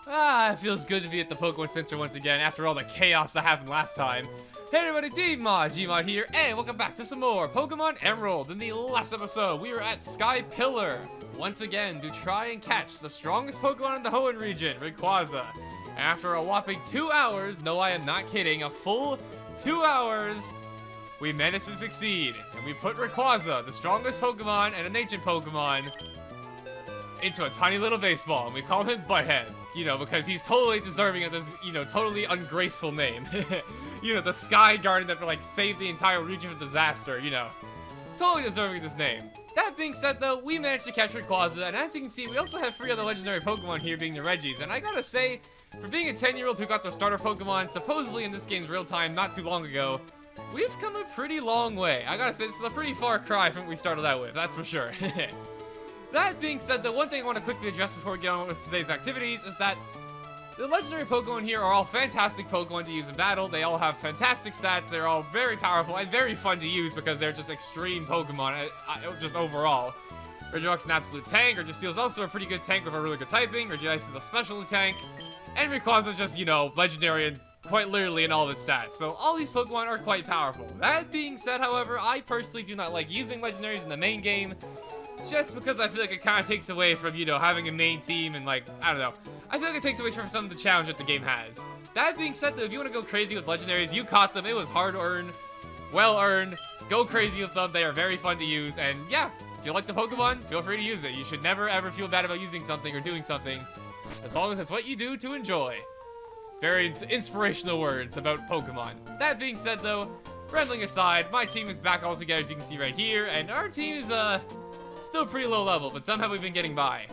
It feels good to be at the Pokemon Center once again after all the chaos that happened last time. Hey everybody, Gmod here, and welcome back to some more Pokemon Emerald. In the last episode, we were at Sky Pillar once again to try and catch the strongest Pokemon in the Hoenn region, Rayquaza. After a whopping 2 hours, no I am not kidding, a full 2 hours, we managed to succeed. And we put Rayquaza, the strongest Pokemon and an ancient Pokemon, into a tiny little baseball, and we call him Butthead. You know, because he's totally deserving of this, totally ungraceful name. The Sky Garden that, like, saved the entire region from disaster, Totally deserving of this name. That being said, though, we managed to catch Rayquaza, and as you can see, we also have 3 other legendary Pokemon here, being the Reggies. And I gotta say, for being a 10-year-old who got their starter Pokemon, supposedly in this game's real time not too long ago, we've come a pretty long way. I gotta say, this is a pretty far cry from what we started out with, that's for sure. That being said, the one thing I want to quickly address before we get on with today's activities is that the legendary Pokemon here are all fantastic Pokemon to use in battle. They all have fantastic stats. They're all very powerful and very fun to use because they're just extreme Pokemon, just overall. Regirock's an absolute tank. Registeel's also a pretty good tank with a really good typing. Regice is a specialty tank. And Rayquaza's just, legendary and quite literally in all of its stats. So all these Pokemon are quite powerful. That being said, however, I personally do not like using legendaries in the main game, just because I feel like it kind of takes away from, having a main team and, like, I don't know. I feel like it takes away from some of the challenge that the game has. That being said, though, if you want to go crazy with legendaries, you caught them. It was hard-earned, well-earned. Go crazy with them. They are very fun to use. And, yeah, if you like the Pokemon, feel free to use it. You should never, ever feel bad about using something or doing something, as long as it's what you do to enjoy. Very inspirational words about Pokemon. That being said, though, rambling aside, my team is back all together, as you can see right here, and our team is, still pretty low level, but somehow we've been getting by.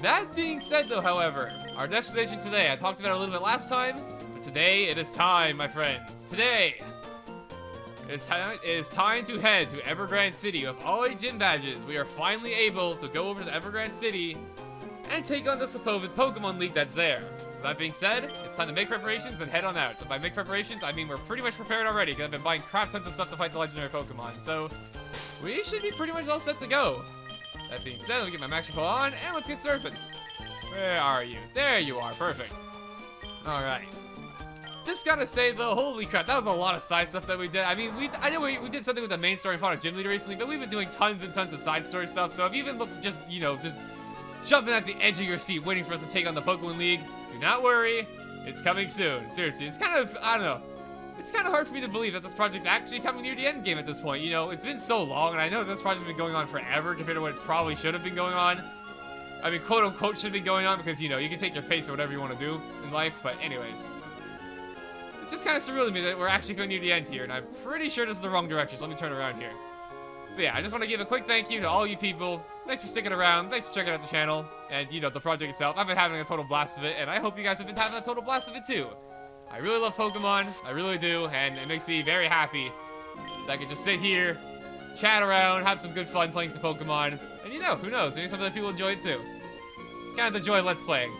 That being said, though, however, our destination today, I talked about it a little bit last time, but today it is time, my friends. Today, it is time to head to Evergrande City with all 8 gym badges. We are finally able to go over to Evergrande City and take on the supposed Pokemon League that's there. So that being said, it's time to make preparations and head on out. So by make preparations, I mean we're pretty much prepared already, because I've been buying crap tons of stuff to fight the legendary Pokemon. So we should be pretty much all set to go. That being said, let me get my Max Repel on, and let's get surfing. Where are you? There you are. Perfect. Alright. Just gotta say, though, holy crap, that was a lot of side stuff that we did. I mean, I know we did something with the main story and fought a gym leader recently, but we've been doing tons and tons of side story stuff, so if you even look just jumping at the edge of your seat waiting for us to take on the Pokemon League, do not worry. It's coming soon. Seriously, it's kind of, I don't know. It's kind of hard for me to believe that this project's actually coming near the end game at this point. It's been so long, and I know this project's been going on forever compared to what it probably should have been going on. I mean, quote-unquote should have been going on because, you can take your pace or whatever you want to do in life, but anyways. It's just kind of surreal to me that we're actually going near the end here, and I'm pretty sure this is the wrong direction, so let me turn around here. But yeah, I just want to give a quick thank you to all you people. Thanks for sticking around, thanks for checking out the channel, and, the project itself. I've been having a total blast of it, and I hope you guys have been having a total blast of it too. I really love Pokemon, I really do, and it makes me very happy that I can just sit here, chat around, have some good fun playing some Pokemon, and who knows, maybe some other people enjoy it too. Kind of the joy of Let's Playing.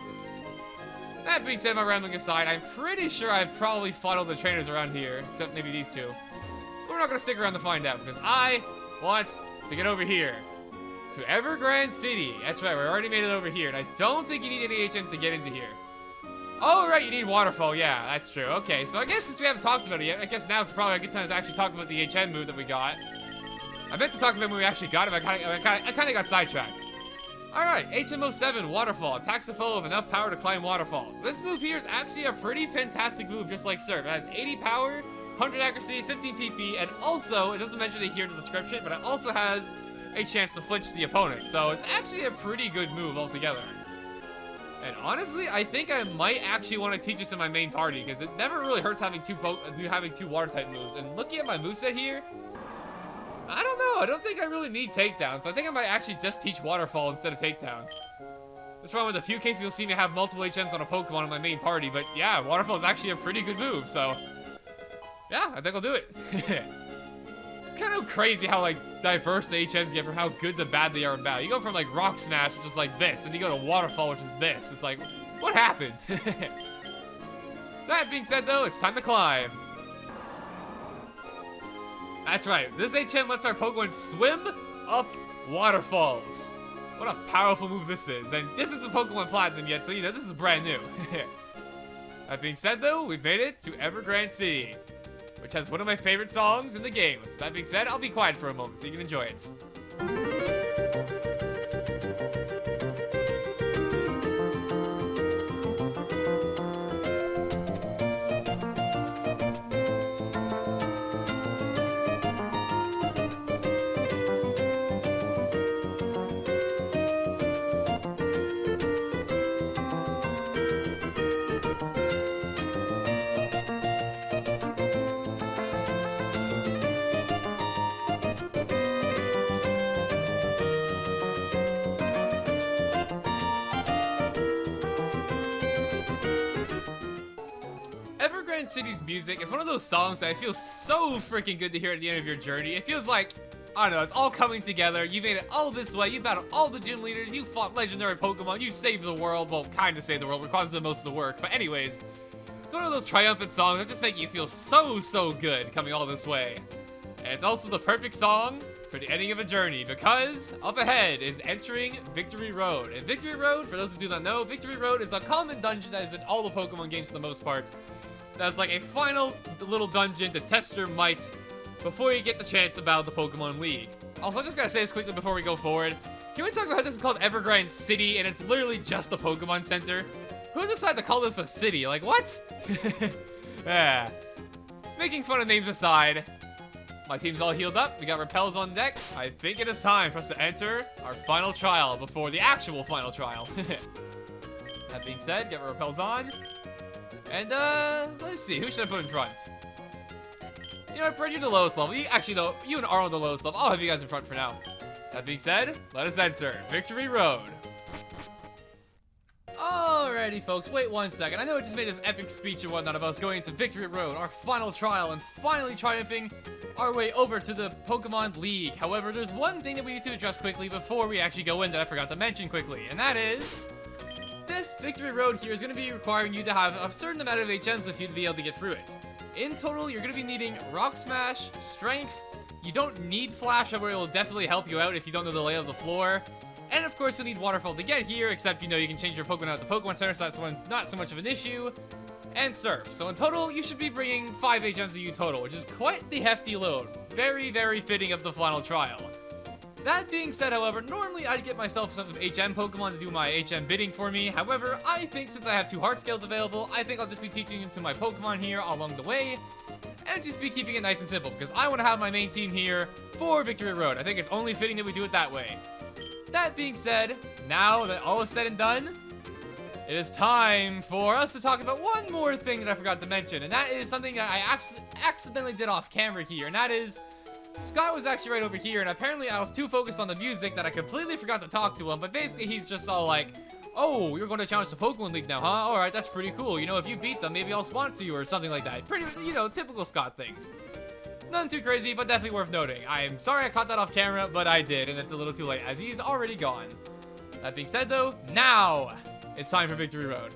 That being said, my rambling aside, I'm pretty sure I've probably fought all the trainers around here, except maybe these two. But we're not going to stick around to find out, because I want to get over here, to Evergrande City. That's right, we already made it over here, and I don't think you need any HMs to get into here. Oh, right, you need Waterfall. Yeah, that's true. Okay, so I guess since we haven't talked about it yet, I guess now's probably a good time to actually talk about the HM move that we got. I meant to talk about it when we actually got it, but I kind of got sidetracked. Alright, HM07, Waterfall. Attacks the foe with enough power to climb waterfalls. This move here is actually a pretty fantastic move, just like Surf. It has 80 power, 100 accuracy, 15 PP, and also, it doesn't mention it here in the description, but it also has a chance to flinch the opponent. So it's actually a pretty good move altogether. And honestly, I think I might actually want to teach it to my main party, because it never really hurts having two water-type moves. And looking at my moveset here, I don't know. I don't think I really need Takedown, so I think I might actually just teach Waterfall instead of Takedown. It's probably one of the few cases you'll see me have multiple HMs on a Pokemon in my main party, but yeah, Waterfall is actually a pretty good move, so yeah, I think I'll do it. It's kind of crazy how, like, diverse the HMs get from how good to bad they are in battle. You go from, like, Rock Smash, which is like this, and you go to Waterfall, which is this. It's like, what happened? That being said, though, it's time to climb. That's right. This HM lets our Pokemon swim up waterfalls. What a powerful move this is. And this isn't Pokemon Platinum yet, so you know, this is brand new. That being said, though, we've made it to Grande City, which has one of my favorite songs in the game. So that being said, I'll be quiet for a moment so you can enjoy it. Grande City's music is one of those songs that I feel so freaking good to hear at the end of your journey. It feels like, I don't know, it's all coming together. You made it all this way. You battled all the gym leaders. You fought legendary Pokemon. You saved the world. Well, kind of saved the world. We're causing most of the work. But anyways, it's one of those triumphant songs that just make you feel so good coming all this way. And it's also the perfect song for the ending of a journey, because up ahead is entering Victory Road. And Victory Road, for those who do not know, Victory Road is a common dungeon that is in all the Pokemon games for the most part. That's like a final little dungeon to test your might before you get the chance to battle the Pokemon League. Also, I just gotta say this quickly before we go forward. Can we talk about how this is called Grande City and it's literally just a Pokemon Center? Who decided to call this a city? Like, what? Yeah. Making fun of names aside, my team's all healed up. We got repels on deck. I think it is time for us to enter our final trial before the actual final trial. That being said, get our repels on. And, let's see. Who should I put in front? You know what, Brett, you're the lowest level. Actually, no, you and Arnold are the lowest level. I'll have you guys in front for now. That being said, let us enter Victory Road. Alrighty, folks. Wait 1 second. I know I just made this epic speech and whatnot about us going into Victory Road, our final trial, and finally triumphing our way over to the Pokemon League. However, there's one thing that we need to address quickly before we actually go in that I forgot to mention quickly, and that is this Victory Road here is going to be requiring you to have a certain amount of HMs with you to be able to get through it. In total, you're going to be needing Rock Smash, Strength. You don't need Flash, however, it will definitely help you out if you don't know the layout of the floor. And of course, you'll need Waterfall to get here, except, you know, you can change your Pokemon out at the Pokemon Center, so that's one's not so much of an issue. And Surf. So in total, you should be bringing 5 HMs to you total, which is quite the hefty load. Very, very fitting of the final trial. That being said, however, normally I'd get myself some HM Pokemon to do my HM bidding for me. However, I think since I have 2 Heart Scales available, I think I'll just be teaching them to my Pokemon here along the way. And just be keeping it nice and simple, because I want to have my main team here for Victory Road. I think it's only fitting that we do it that way. That being said, now that all is said and done, it is time for us to talk about one more thing that I forgot to mention. And that is something that I accidentally did off camera here, and that is Scott was actually right over here, and apparently I was too focused on the music that I completely forgot to talk to him, but basically he's just all like, oh, you're going to challenge the Pokemon League now, huh? Alright, that's pretty cool. You know, if you beat them, maybe I'll sponsor you or something like that. Pretty, you know, typical Scott things. Nothing too crazy, but definitely worth noting. I'm sorry I caught that off camera, but I did, and it's a little too late, as he's already gone. That being said, though, now it's time for Victory Road.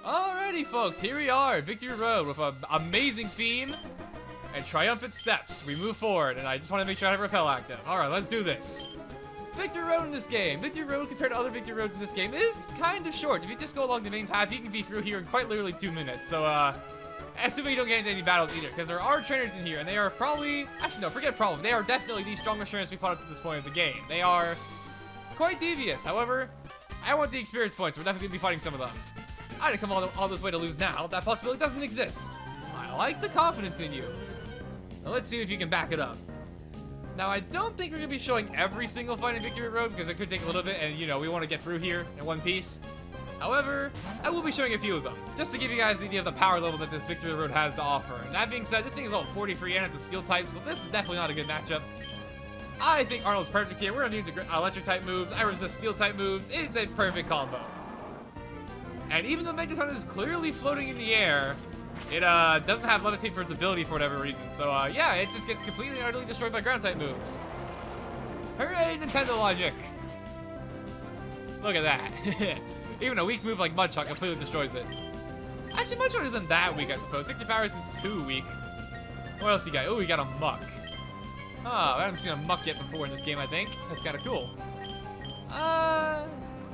Alrighty, folks, here we are, Victory Road, with an amazing theme and triumphant steps. We move forward, and I just want to make sure I have Repel active. Alright, let's do this. Victory Road in this game. Victory Road, compared to other Victory Roads in this game, is kind of short. If you just go along the main path, you can be through here in quite literally 2 minutes. So, assuming you don't get into any battles either, because there are trainers in here, and they are probably... Actually, no, forget problem. They are definitely the strongest trainers we fought up to this point of the game. They are quite devious. However, I want the experience points. We're definitely going to be fighting some of them. I didn't come all this way to lose now. That possibility doesn't exist. I like the confidence in you. Now, let's see if you can back it up. Now, I don't think we're going to be showing every single fight in Victory Road, because it could take a little bit, and, you know, we want to get through here in one piece. However, I will be showing a few of them, just to give you guys an idea of the power level that this Victory Road has to offer. And that being said, this thing is all 43 and it's a steel type, so this is definitely not a good matchup. I think Arnold's perfect here. We're going to use electric type moves. I resist steel type moves. It's a perfect combo. And even though Megaton is clearly floating in the air, it doesn't have levitate for its ability for whatever reason. So yeah, it just gets completely and utterly destroyed by ground type moves. Hooray, Nintendo logic! Look at that. Even a weak move like Mudshot completely destroys it. Actually, Mudshot isn't that weak, I suppose. 60 power isn't too weak. What else you got? Oh, we got a Muck. Oh, I haven't seen a muck yet before in this game, I think. That's kind of cool.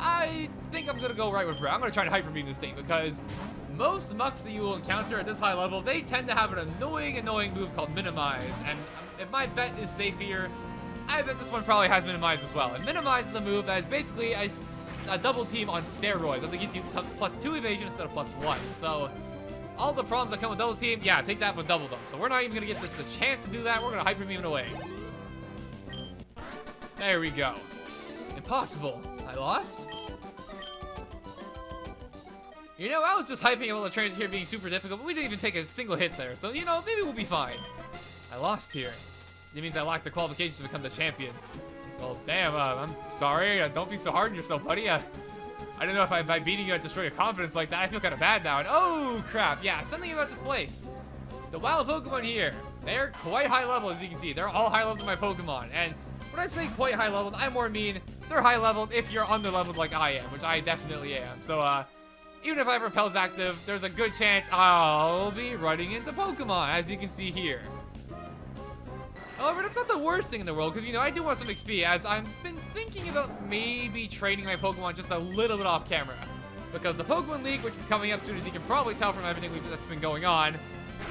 I think I'm going to go right with Bro. I'm going to try to hyper beam this thing because most mucks that you will encounter at this high level, they tend to have an annoying move called Minimize. And if my bet is safe here, I bet this one probably has Minimize as well. And Minimize is a move that is basically a double team on steroids. That gives you +2 evasion instead of +1. So all the problems that come with double team, yeah, take that with double them. So we're not even going to get this a chance to do that. We're going to hyper beam it away. There we go. Impossible. I lost? You know, I was just hyping about the trains here being super difficult, but we didn't even take a single hit there. So, you know, maybe we'll be fine. I lost here. It means I lack the qualifications to become the champion. Well, damn, I'm sorry. Don't be so hard on yourself, buddy. I don't know if by beating you, I'd destroy your confidence like that. I feel kind of bad now. And oh, crap. Yeah, something about this place. The wild Pokemon here, they're quite high level, as you can see. They're all high level to my Pokemon. And when I say quite high leveled, I more mean they're high leveled if you're under leveled like I am, which I definitely am. So, even if I have Repel's active, there's a good chance I'll be running into Pokemon, as you can see here. However, that's not the worst thing in the world, because, you know, I do want some XP, as I've been thinking about maybe training my Pokemon just a little bit off camera. Because the Pokemon League, which is coming up soon, as you can probably tell from everything that's been going on,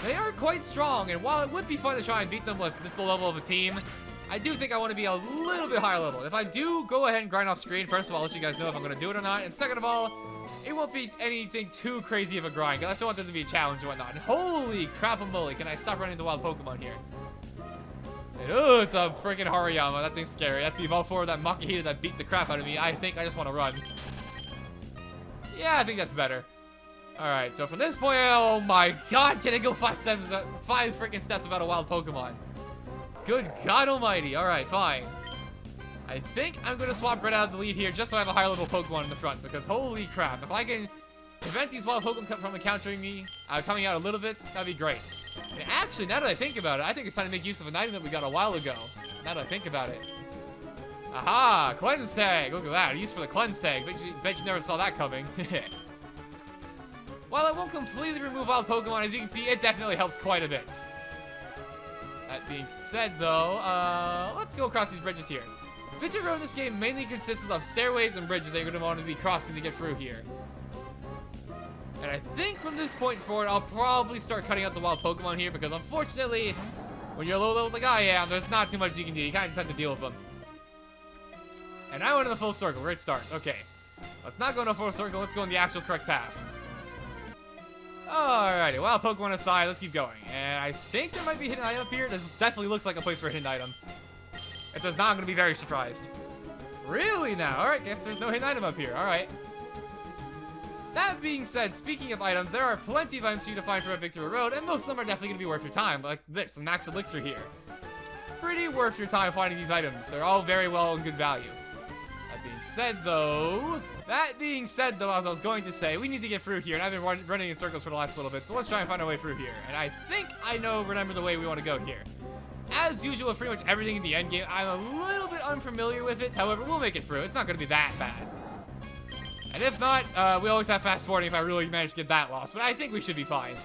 they are quite strong, and while it would be fun to try and beat them with this level of a team, I do think I want to be a little bit higher level. If I do go ahead and grind off screen, first of all, I'll let you guys know if I'm going to do it or not. And second of all, it won't be anything too crazy of a grind. I still want there to be a challenge and whatnot. And holy crap-a-moly, can I stop running into wild Pokemon here? And, oh, it's a freaking Hariyama. That thing's scary. That's the Evolve 4 of that Makihita that beat the crap out of me. I think I just want to run. Yeah, I think that's better. Alright, so from this point, oh my god, can I go 5 freaking steps without a wild Pokemon? Good God almighty. Alright, fine. I think I'm going to swap right out of the lead here just so I have a higher level Pokemon in the front. Because holy crap, if I can prevent these wild Pokemon from encountering me, coming out a little bit, that'd be great. And actually, now that I think about it, I think it's time to make use of an item that we got a while ago. Now that I think about it. Aha! Cleanse Tag! Look at that. Used for the Cleanse Tag. Bet you never saw that coming. While it won't completely remove wild Pokemon, as you can see, it definitely helps quite a bit. That being said, though, let's go across these bridges here. Victory Road in this game mainly consists of stairways and bridges that you're going to want to be crossing to get through here. And I think from this point forward, I'll probably start cutting out the wild Pokemon here because, unfortunately, when you're low level like I am, there's not too much you can do. You kind of just have to deal with them. And now into the full circle. Great start. Okay. Let's not go into a full circle. Let's go in the actual correct path. Alrighty, wild Pokemon aside, let's keep going. And I think there might be a hidden item up here. This definitely looks like a place for a hidden item. If there's not, I'm going to be very surprised. Really now? Alright, guess there's no hidden item up here. Alright. That being said, speaking of items, there are plenty of items for you to find throughout Victory Road, and most of them are definitely going to be worth your time, like this, the Max Elixir here. Pretty worth your time finding these items. They're all very well and good value. That being said, though, as I was going to say, we need to get through here, and I've been running in circles for the last little bit, so let's try and find our way through here. And I think I remember the way we want to go here. As usual, pretty much everything in the endgame, I'm a little bit unfamiliar with it, however, we'll make it through. It's not going to be that bad. And if not, we always have fast forwarding if I really manage to get that lost, but I think we should be fine.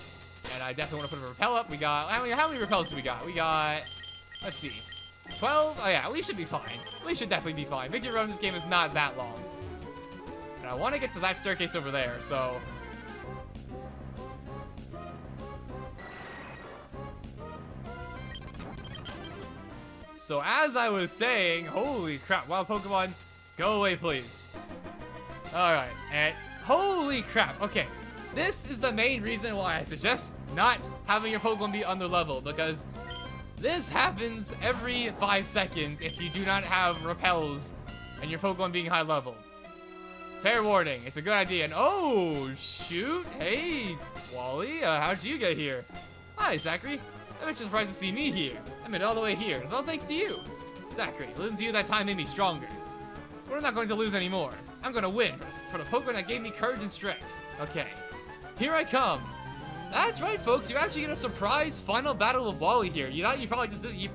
And I definitely want to put a repel up. We got, how many repels do we got? We got, let's see, 12? Oh yeah, we should be fine. We should definitely be fine. Victory Road in this game is not that long. And I want to get to that staircase over there, so... So as I was saying, holy crap, wild Pokemon, go away please. Alright, and holy crap, okay. This is the main reason why I suggest not having your Pokemon be under level, because this happens every 5 seconds if you do not have repels and your Pokemon being high level. Fair warning, it's a good idea. And oh, shoot. Hey, Wally, how'd you get here? Hi, Zachary. I'm just surprised to see me here. I made it all the way here. It's all thanks to you. Zachary, losing to you that time made me stronger. We're not going to lose anymore. I'm going to win for the Pokemon that gave me courage and strength. Okay, here I come. That's right, folks. You actually get a surprise final battle with Wally here. You thought you probably just you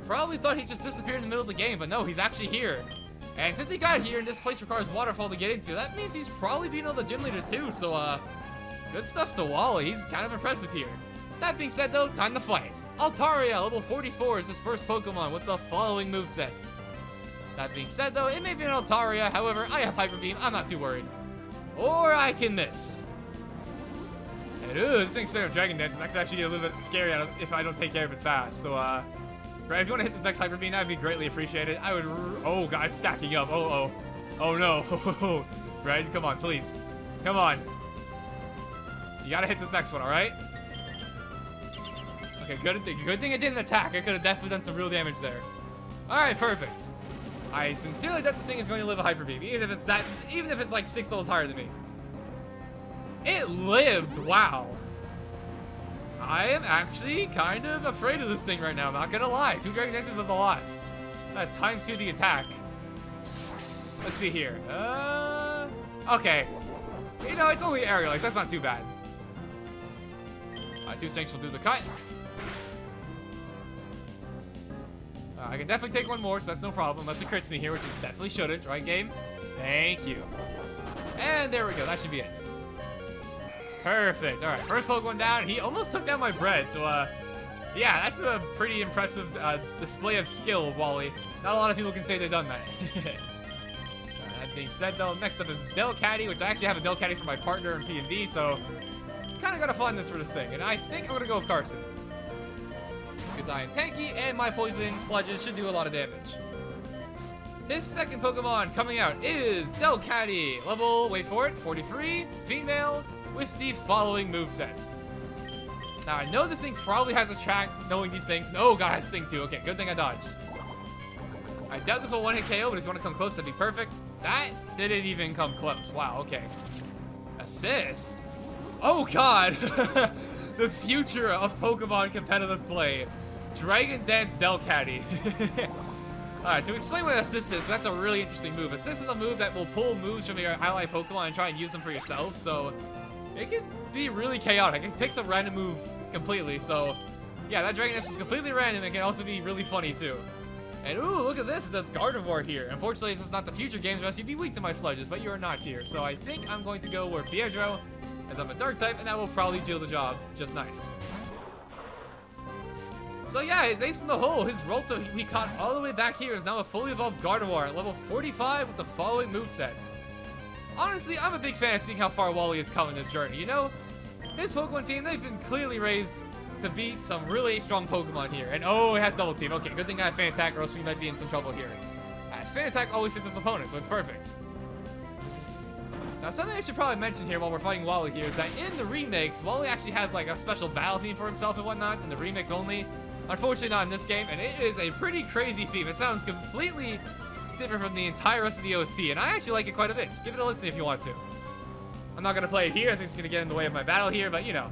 probably thought he just disappeared in the middle of the game, but no, he's actually here. And since he got here and this place requires waterfall to get into, that means he's probably beating all the gym leaders too. So good stuff to Wally. He's kind of impressive here. That being said, though, time to fight. Altaria, level 44, is his first Pokemon with the following moveset. That being said, though, it may be an Altaria. However, I have Hyper Beam. I'm not too worried. Or I can miss. And ooh, this thing's straight up Dragon Dance. That could actually get a little bit scary if I don't take care of it fast. So, Brad, if you want to hit the next Hyper Beam, that'd be greatly appreciated. I would. Oh god, it's stacking up. Oh no. Brad, come on, please. Come on. You gotta hit this next one, all right? Okay, good thing it didn't attack. I could have definitely done some real damage there. All right, perfect. I sincerely doubt this thing is going to live a Hyper Beam, even if it's like 6 levels higher than me. It lived. Wow. I am actually kind of afraid of this thing right now, not gonna lie. 2 Dragon Dances is a lot. That's times 2 the attack. Let's see here. Okay. You know, it's only aerial, so that's not too bad. 2 Strengths will do the cut. I can definitely take one more, so that's no problem, unless it crits me here, which it definitely shouldn't, right, game? Thank you. And there we go, that should be it. Perfect. All right, first Pokemon down. He almost took down my bread, so, yeah, that's a pretty impressive display of skill, Wally. Not a lot of people can say they've done that. That being said, though, next up is Delcatty, which I actually have a Delcatty for my partner in P&D, so kind of got to find this for this thing. And I think I'm going to go with Carson. Because I am tanky, and my poison sludges should do a lot of damage. His second Pokemon coming out is Delcatty. Level, wait for it, 43, female, with the following moveset. Now, I know this thing probably has attract knowing these things. Oh, God, it has Sting too. Okay, good thing I dodged. I doubt this will one-hit KO, but if you want to come close, that'd be perfect. That didn't even come close. Wow, okay. Assist? Oh, God. The future of Pokemon competitive play. Dragon Dance Delcatty. Alright, to explain what Assist is, that's a really interesting move. Assist is a move that will pull moves from your ally Pokemon and try and use them for yourself, so it can be really chaotic. It picks a random move completely, so yeah, that Dragon Dance is completely random. It can also be really funny, too. And ooh, look at this, that's Gardevoir here. Unfortunately, this is not the future games, or else you'd be weak to my sludges, but you are not here. So I think I'm going to go with Piedro, as I'm a dark type, and that will probably do the job just nice. So yeah, his ace in the hole, his Rolto we caught all the way back here is now a fully evolved Gardevoir at level 45 with the following moveset. Honestly, I'm a big fan of seeing how far Wally has come in this journey, you know? This Pokemon team, they've been clearly raised to beat some really strong Pokemon here. And oh, it has Double Team. Okay, good thing I have Fan Attack or else we might be in some trouble here. As Fan Attack always hits its opponent, so it's perfect. Now, something I should probably mention here while we're fighting Wally here is that in the remakes, Wally actually has like a special battle theme for himself and whatnot, in the remakes only. Unfortunately not in this game, and it is a pretty crazy theme. It sounds completely different from the entire rest of the OC, and I actually like it quite a bit. Just give it a listen if you want to. I'm not going to play it here. I think it's going to get in the way of my battle here, but you know.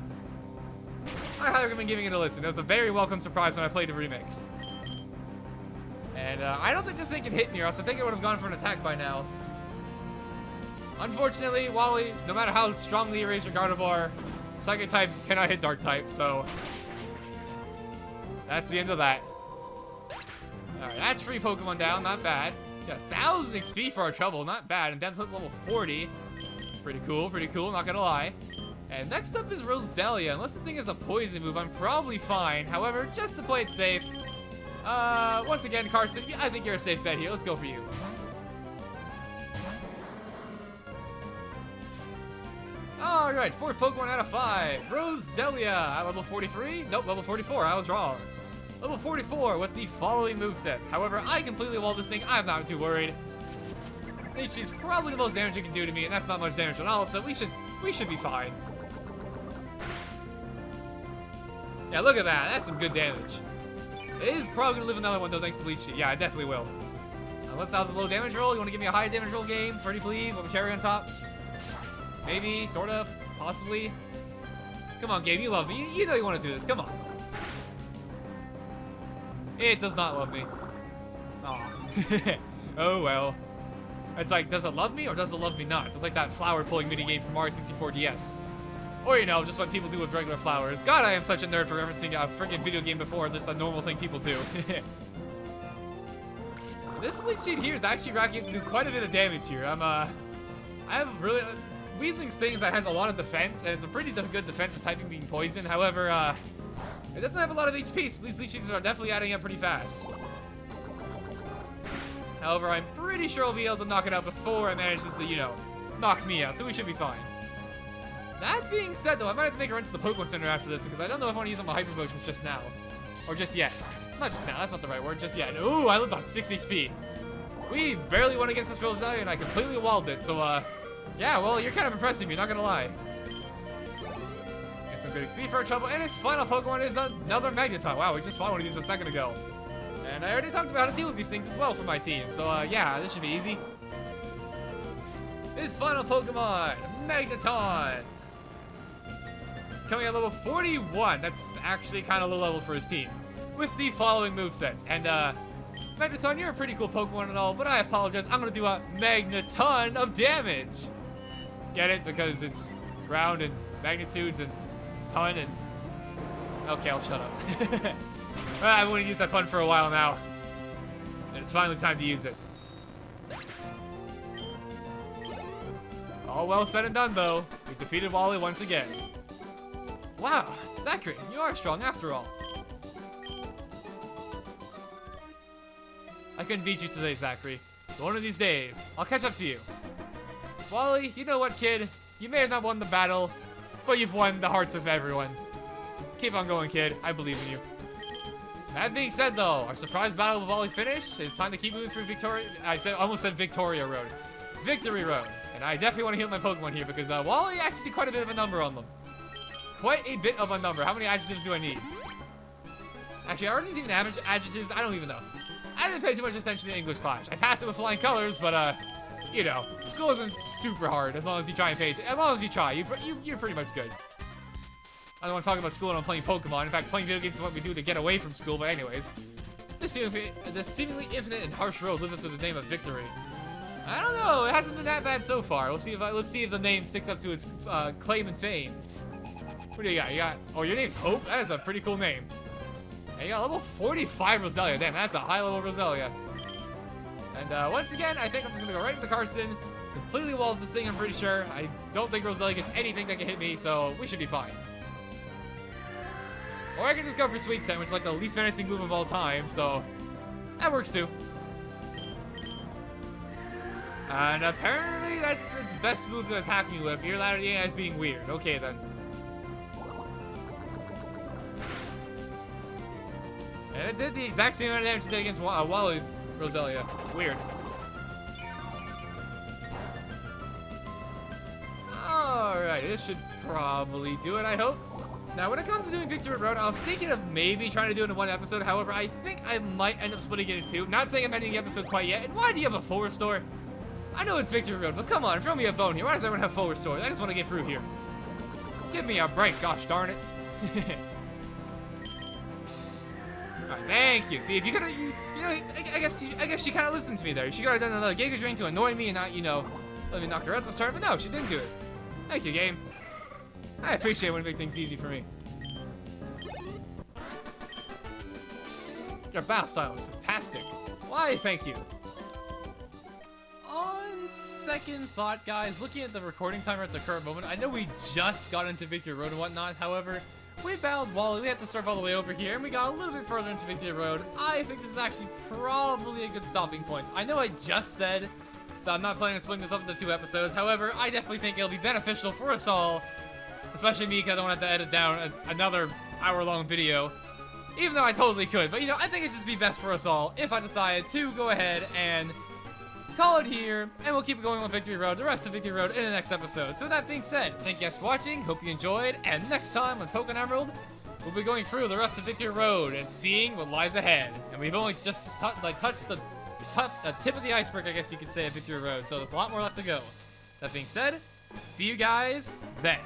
I highly recommend giving it a listen. It was a very welcome surprise when I played the remakes. And I don't think this thing can hit me, or else I think it would have gone for an attack by now. Unfortunately, Wally, no matter how strongly you raise your Gardevoir, Psychic type cannot hit Dark type, so that's the end of that. Alright, that's 3 Pokemon down, not bad. Got 1,000 XP for our trouble, not bad. And Depth level 40. Pretty cool, not gonna lie. And next up is Roselia. Unless the thing is a poison move, I'm probably fine. However, just to play it safe, once again, Carson, I think you're a safe bet here. Let's go for you. Alright, 4th Pokemon out of 5. Roselia at level 43. Nope, level 44. I was wrong. Level 44 with the following movesets. However, I completely walled this thing. I'm not too worried. I think she's probably the most damage you can do to me, and that's not much damage at all, so we should be fine. Yeah, look at that. That's some good damage. It is probably going to live another one, though, thanks to Leech Seed. Yeah, I definitely will. Unless that was a low damage roll. You want to give me a high damage roll game? Pretty please, with a cherry on top? Maybe, sort of, possibly. Come on, game, you love me. You know you want to do this. Come on. It does not love me. Aw. Oh, well. It's like, does it love me or does it love me not? It's like that flower pulling minigame from Mario 64 DS. Or, you know, just what people do with regular flowers. God, I am such a nerd for referencing a freaking video game before this a normal thing people do. This Leech Seed here is actually racking up to do quite a bit of damage here. I have really... Weedling's things that has a lot of defense, and it's a pretty good defense of typing being poison. However, It doesn't have a lot of HP, so these leeches are definitely adding up pretty fast. However, I'm pretty sure I'll be able to knock it out before it manages to, you know, knock me out, so we should be fine. That being said, though, I might have to make a run to the Pokemon Center after this, because I don't know if I want to use all my Hyper Potions just now. Or just yet. Not just now, that's not the right word, just yet. Ooh, I lived on 6 HP. We barely won against this Roselia, and I completely walled it, so, yeah, well, you're kind of impressing me, not gonna lie. Get some good XP for our trouble, and its final Pokemon is another Magneton. Wow, we just fought one of these a second ago. And I already talked about how to deal with these things as well for my team, so, yeah, this should be easy. His final Pokemon, Magneton. Coming at level 41, that's actually kind of low level for his team. With the following movesets, and, Magneton, you're a pretty cool Pokemon and all, but I apologize. I'm gonna do a Magneton of damage. Get it? Because it's ground and magnitudes and ton and... Okay, I'll shut up. I wouldn't use that pun for a while now. And it's finally time to use it. All well said and done, though. We defeated Wally once again. Wow, Zachary, you are strong after all. I couldn't beat you today, Zachary. But one of these days, I'll catch up to you. Wally, you know what, kid? You may have not won the battle, but you've won the hearts of everyone. Keep on going, kid. I believe in you. That being said, though, our surprise battle with Wally finished. It's time to keep moving through Victoria. Almost said Victoria Road. Victory Road. And I definitely want to heal my Pokemon here because Wally actually did quite a bit of a number on them. Quite a bit of a number. How many adjectives do I need? Actually, are these even adjectives? I don't even know. I didn't pay too much attention to English class. I passed it with flying colors, but, you know, school isn't super hard as long as you try and pay. As long as you try, you're pretty much good. I don't want to talk about school when I'm playing Pokemon. In fact, playing video games is what we do to get away from school, but anyways. This seemingly infinite and harsh road lives up to the name of victory. I don't know. It hasn't been that bad so far. Let's see if the name sticks up to its claim and fame. What do you got? You got... Oh, your name's Hope? That is a pretty cool name. And you got level 45 Roselia. Damn, that's a high level Roselia. And once again, I think I'm just going to go right into Karsten. Completely walls this thing, I'm pretty sure. I don't think Roselia gets anything that can hit me, so we should be fine. Or I can just go for Sweet Scent, which is like the least menacing move of all time, so that works too. And apparently that's its best move to attack me with. You're allowed as being weird. Okay then. And it did the exact same amount of damage it did against Wally's Roselia. Weird. Alright, this should probably do it, I hope. Now, when it comes to doing Victory Road, I was thinking of maybe trying to do it in one episode. However, I think I might end up splitting it in two. Not saying I'm ending the episode quite yet. And why do you have a full restore? I know it's Victory Road, but come on, throw me a bone here. Why does everyone have full restore? I just want to get through here. Give me a break, gosh darn it. Alright, thank you. See, if you could have, you know, I guess she kind of listened to me there. She could have done another Giga Drain to annoy me and not, you know, let me knock her out this turn. But no, she didn't do it. Thank you, game. I appreciate when you make things easy for me. Your battle style is fantastic. Why, thank you. On second thought, guys, looking at the recording timer at the current moment, I know we just got into Victory Road and whatnot. However, we battled Wally. We had to surf all the way over here, and we got a little bit further into Victory Road. I think this is actually probably a good stopping point. I know I just said that I'm not planning on splitting this up into 2 episodes. However, I definitely think it'll be beneficial for us all. Especially me, because I don't have to edit down another hour-long video. Even though I totally could. But, you know, I think it'd just be best for us all if I decided to go ahead and call it here. And we'll keep going on Victory Road, the rest of Victory Road, in the next episode. So with that being said, thank you guys for watching. Hope you enjoyed. And next time on Pokemon Emerald, we'll be going through the rest of Victory Road and seeing what lies ahead. And we've only just touched the tip of the iceberg, I guess you could say, at Victory Road. So there's a lot more left to go. That being said, see you guys then.